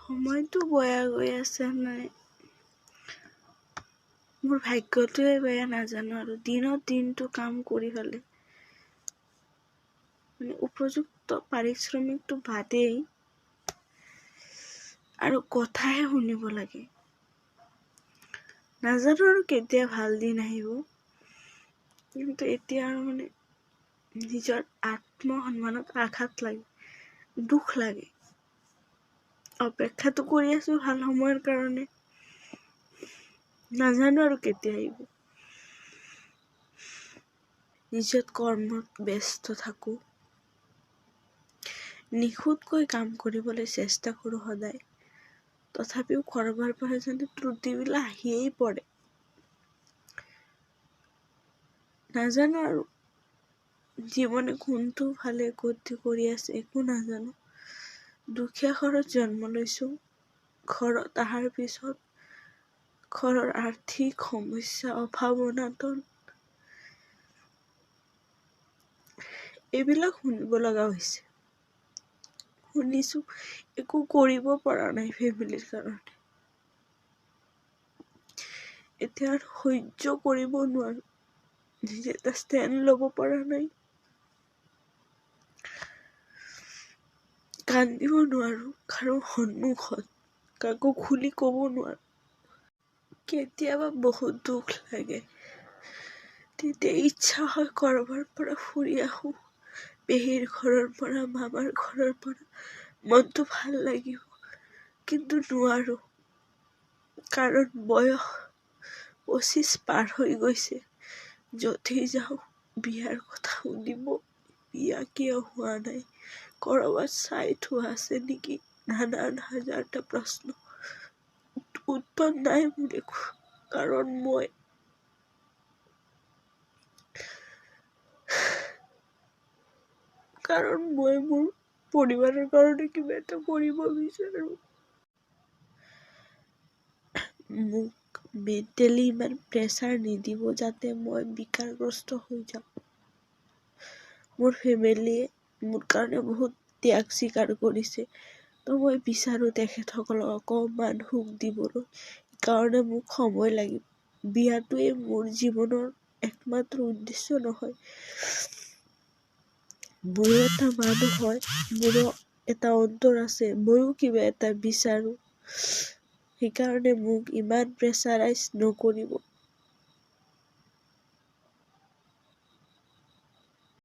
সময়টো বেয়া গৈ আছে নাই মোৰ ভাগ্যটোৱে বেয়া নাজানো আৰু দিনটো কাম কৰি হ'লে উপযুক্ত পাৰিশ্ৰমিকটো বাদেই আৰু কথাহে শুনিব লাগে নাজানো আৰু কেতিয়া ভাল দিন আহিব কিন্তু এতিয়া আৰু নিজৰ আত্মসন্মানত আঘাত লাগে দুখ লাগে অপেক্ষাটো কৰি আছো ভাল সময়ৰ কাৰণে নাজানো আৰু কেতিয়া আহিব নিজৰ কৰ্মত ব্যস্ত থাকো নিখুঁতকৈ কাম কৰিবলৈ চেষ্টা কৰো সদায় তথাপিও কৰবাৰ পৰা যেন ত্ৰুটিবিলাক আহিয়েই পৰে নাজানো আৰু জীৱনে কোনটো ফালে গতি কৰি আছে একো নাজানো দুখীয়া ঘৰত জন্ম লৈছো ঘৰত অহাৰ পিছত ঘৰৰ আৰ্থিক সমস্যা অভাৱ অনাটন এইবিলাক শুনিব লগা হৈছে শুনিছো একো কৰিব পৰা নাই ফেমিলিৰ কাৰণে এতিয়া আৰু সহ্য কৰিব নোৱাৰো নিজে এটা ষ্টেণ্ড ল'ব পৰা নাই কান্দিব নোৱাৰো কাৰো সন্মুখত কাকো খুলি ক'ব নোৱাৰো কেতিয়াবা বহুত দুখ লাগে তেতিয়া ইচ্ছা হয় কৰবাৰ পৰা ফুৰি আহো পেহীৰ ঘৰৰ পৰা মামাৰ ঘৰৰ পৰা মনটো ভাল লাগিব কিন্তু নোৱাৰো কাৰণ বয়স 25 পাৰ হৈ গৈছে য'তেই যাওঁ বিয়াৰ কথা শুনিব বিয়া কিয় হোৱা নাই কৰবাত চাই থোৱা আছে নেকি নানান হাজাৰটা প্ৰশ্ন উত্তৰ নাই বুলি কাৰণ মই মোৰ পৰিবাৰৰ কাৰণে কিবা এটা কৰিব বিচাৰো মোক মেণ্টেলি ইমান প্ৰেছাৰ নিদিব যাতে মই বিকাৰগ্ৰস্ত হৈ যাওঁ মোৰ ফেমিলিয়ে মোৰ কাৰণে বহুত ত্যাগ স্বীকাৰ কৰিছে তো মই বিচাৰো তেখেতসকলক অকণমান সুখ দিবলৈ কাৰণে মোক সময় লাগিব বিয়াটোৱে মোৰ জীৱনৰ একমাত্ৰ উদ্দেশ্য নহয় মোৰো এটা মানুহ হয় মোৰো এটা অন্তৰ আছে ময়ো কিবা এটা বিচাৰো সেইকাৰণে মোক ইমান প্ৰেছাৰাইজ নকৰিব